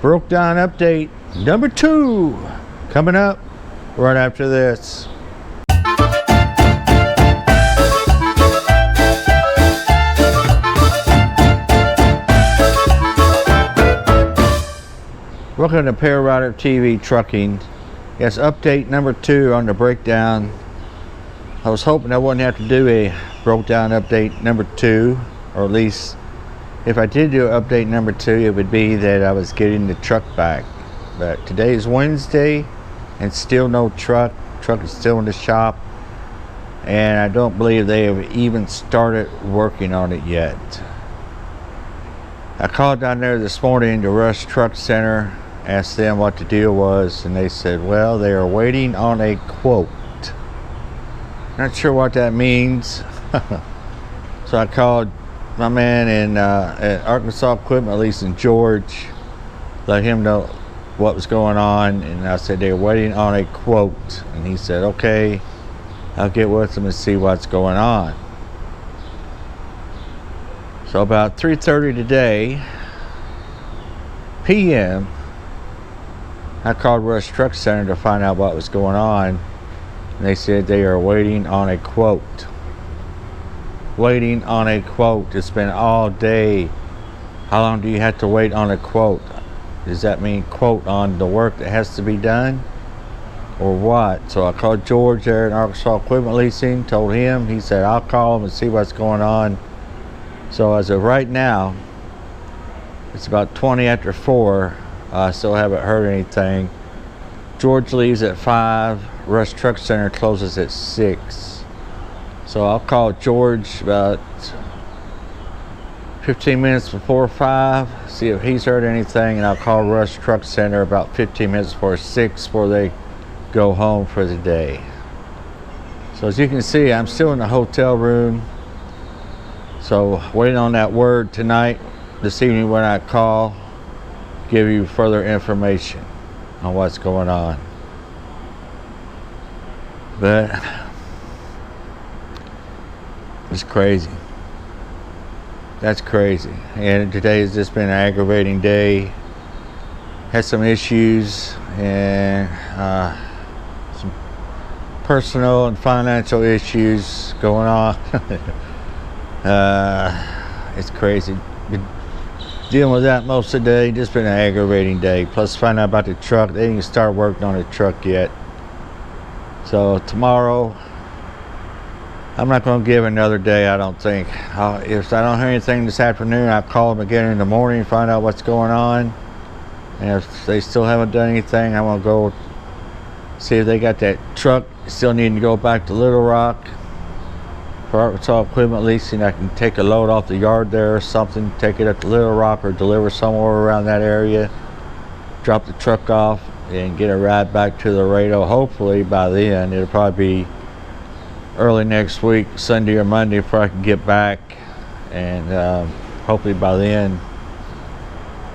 Broke down update number 2 coming up right after this. Welcome to Pararider TV Trucking. Yes, update number 2 on the breakdown. I was hoping I wouldn't have to do a broke down update number 2, or at least if I did do update number 2, it would be that I was getting the truck back. But today is Wednesday and still no truck. Truck is still in the shop, and I don't believe they have even started working on it yet. I called down there this morning to Rush Truck Center, asked them what the deal was, and they said, well, they are waiting on a quote. Not sure what that means. So I called my man at Arkansas Equipment Leasing, George, let him know what was going on, and I said they were waiting on a quote, and he said, okay, I'll get with them and see what's going on. So about 3:30 today p.m. I called Rush Truck Center to find out what was going on, and they said they are waiting on a quote. Waiting on a quote. It's been all day. How long do you have to wait on a quote? Does that mean quote on the work that has to be done, or what? So I called George there at Arkansas Equipment Leasing, told him, he said I'll call him and see what's going on. So as of right now, it's about 20 after 4. I still haven't heard anything. George leaves at 5. Rush Truck Center closes at 6. So I'll call George about 15 minutes before 5, see if he's heard anything, and I'll call Rush Truck Center about 15 minutes before 6 before they go home for the day. So as you can see, I'm still in the hotel room. So waiting on that word tonight, this evening when I call, give you further information on what's going on. But it's crazy. That's crazy. And today has just been an aggravating day. Had some issues and some personal and financial issues going on. It's crazy. Been dealing with that most of the day. Just been an aggravating day. Plus find out about the truck. They didn't start working on the truck yet. So tomorrow, I'm not going to give another day, I don't think. If I don't hear anything this afternoon, I'll call them again in the morning and find out what's going on. And if they still haven't done anything, I'm going to go see if they got that truck still needing to go back to Little Rock. For Arkansas Equipment Leasing, I can take a load off the yard there or something, take it up to Little Rock or deliver somewhere around that area, drop the truck off, and get a ride back to Laredo. Hopefully by then, it'll probably be early next week, Sunday or Monday, before I can get back, and hopefully by then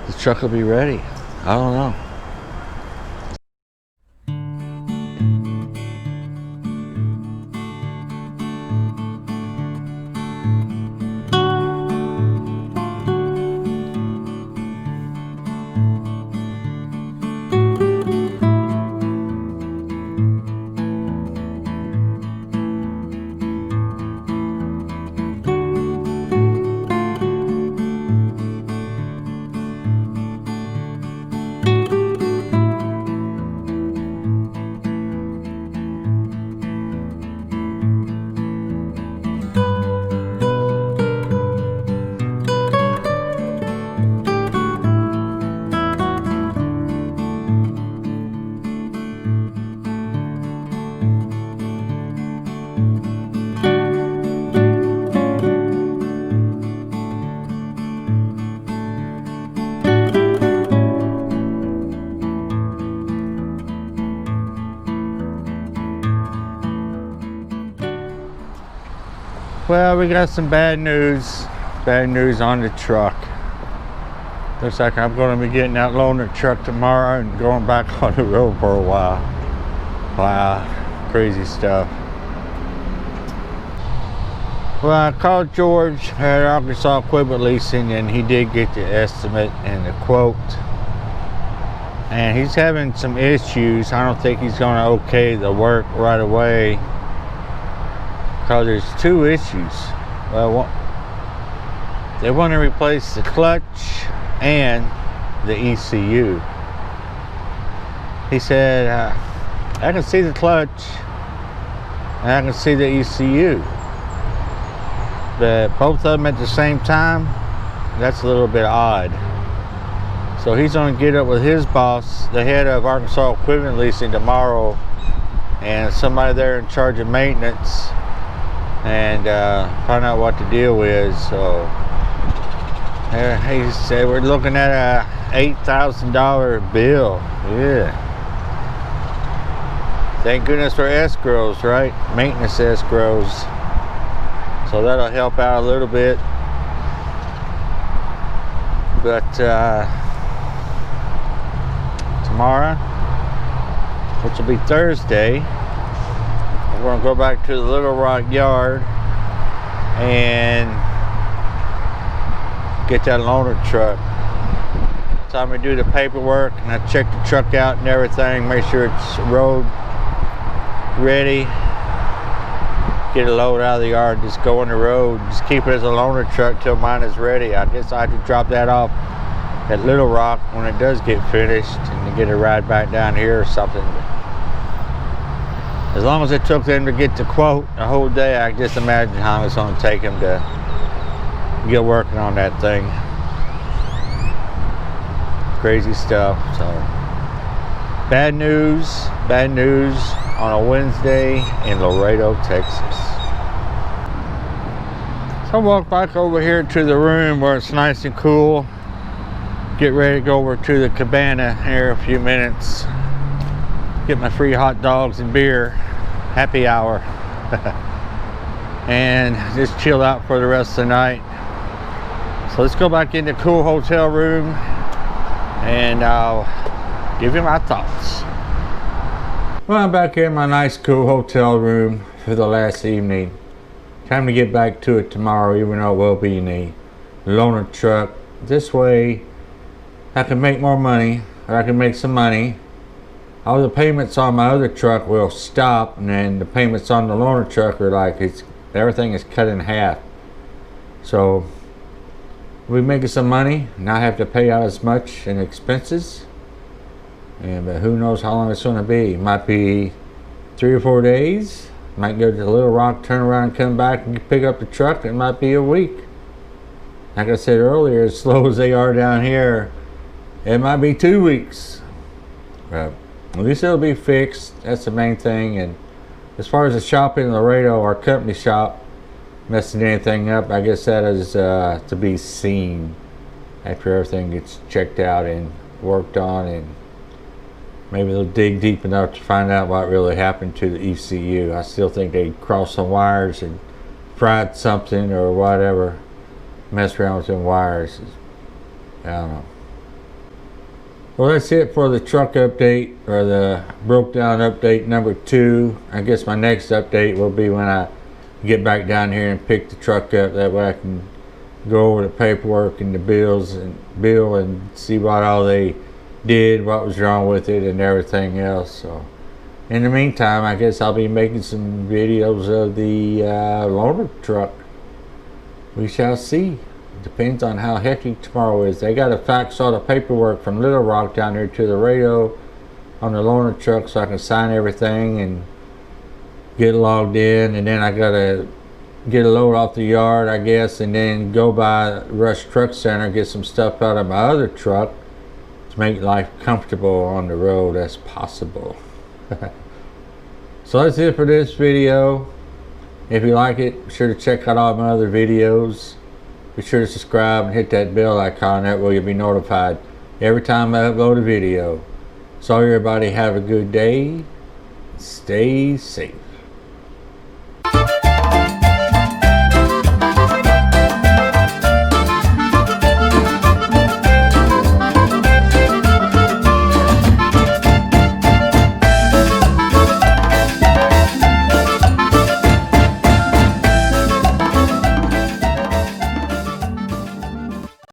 the truck will be ready. I don't know. Well, we got some bad news. Bad news on the truck. Looks like I'm going to be getting that loaner truck tomorrow and going back on the road for a while. Wow, crazy stuff. Well, I called George at Arkansas Equipment Leasing, and he did get the estimate and the quote. and he's having some issues. I don't think he's going to okay the work right away because there's two issues. Well, they want to replace the clutch and the ECU. He said, I can see the clutch and I can see the ECU, but both of them at the same time, that's a little bit odd. So he's going to get up with his boss, the head of Arkansas Equipment Leasing, tomorrow, and somebody there in charge of maintenance, and find out what the deal is. So he said we're looking at a $8,000 bill. Yeah. Thank goodness for escrows, right? Maintenance escrows. So that'll help out a little bit. But tomorrow, which will be Thursday, we're going to go back to the Little Rock yard and get that loaner truck. Time we do the paperwork and I check the truck out and everything, make sure it's road ready, get a load out of the yard, just go on the road, just keep it as a loaner truck till mine is ready. I guess I have to drop that off at Little Rock when it does get finished and to get a ride back down here or something. As long as it took them to get the quote a whole day, I just imagine how long it's going to take them to get working on that thing. Crazy stuff. So bad news on a Wednesday in Laredo, Texas. So I walk back over here to the room where it's nice and cool. Get ready to go over to the cabana here in a few minutes. Get my free hot dogs and beer. Happy hour. And just chill out for the rest of the night. So let's go back in the cool hotel room and I'll give you my thoughts. Well, I'm back here in my nice cool hotel room for the last evening. Time to get back to it tomorrow, even though it will be in a loaner truck. This way I can make more money, or I can make some money. All the payments on my other truck will stop, and then the payments on the loaner truck are like, everything is cut in half. So we're making some money, not have to pay out as much in expenses. But who knows how long it's going to be. It might be 3 or 4 days. Might go to Little Rock, turn around, come back and pick up the truck. It might be a week. Like I said earlier, as slow as they are down here, it might be 2 weeks. But at least it'll be fixed. That's the main thing. And as far as the shop in Laredo, our company shop, messing anything up, I guess that is to be seen after everything gets checked out and worked on, and maybe they'll dig deep enough to find out what really happened to the ECU. I still think they crossed some wires and fried something or whatever, messed around with them wires. I don't know. Well, that's it for the truck update, or the broke down update number 2. I guess my next update will be when I get back down here and pick the truck up. That way I can go over the paperwork and the bill and see what all they did, what was wrong with it, and everything else. So in the meantime, I guess I'll be making some videos of the loaner truck. We shall see. Depends on how hectic tomorrow is. They got to fax all the paperwork from Little Rock down there to Laredo on the loaner truck so I can sign everything and get logged in, and then I gotta get a load off the yard, I guess, and then go by Rush Truck Center, get some stuff out of my other truck to make life comfortable on the road as possible. So that's it for this video. If you like it, be sure to check out all my other videos. Be sure to subscribe and hit that bell icon. That way you'll be notified every time I upload a video. So everybody have a good day. Stay safe.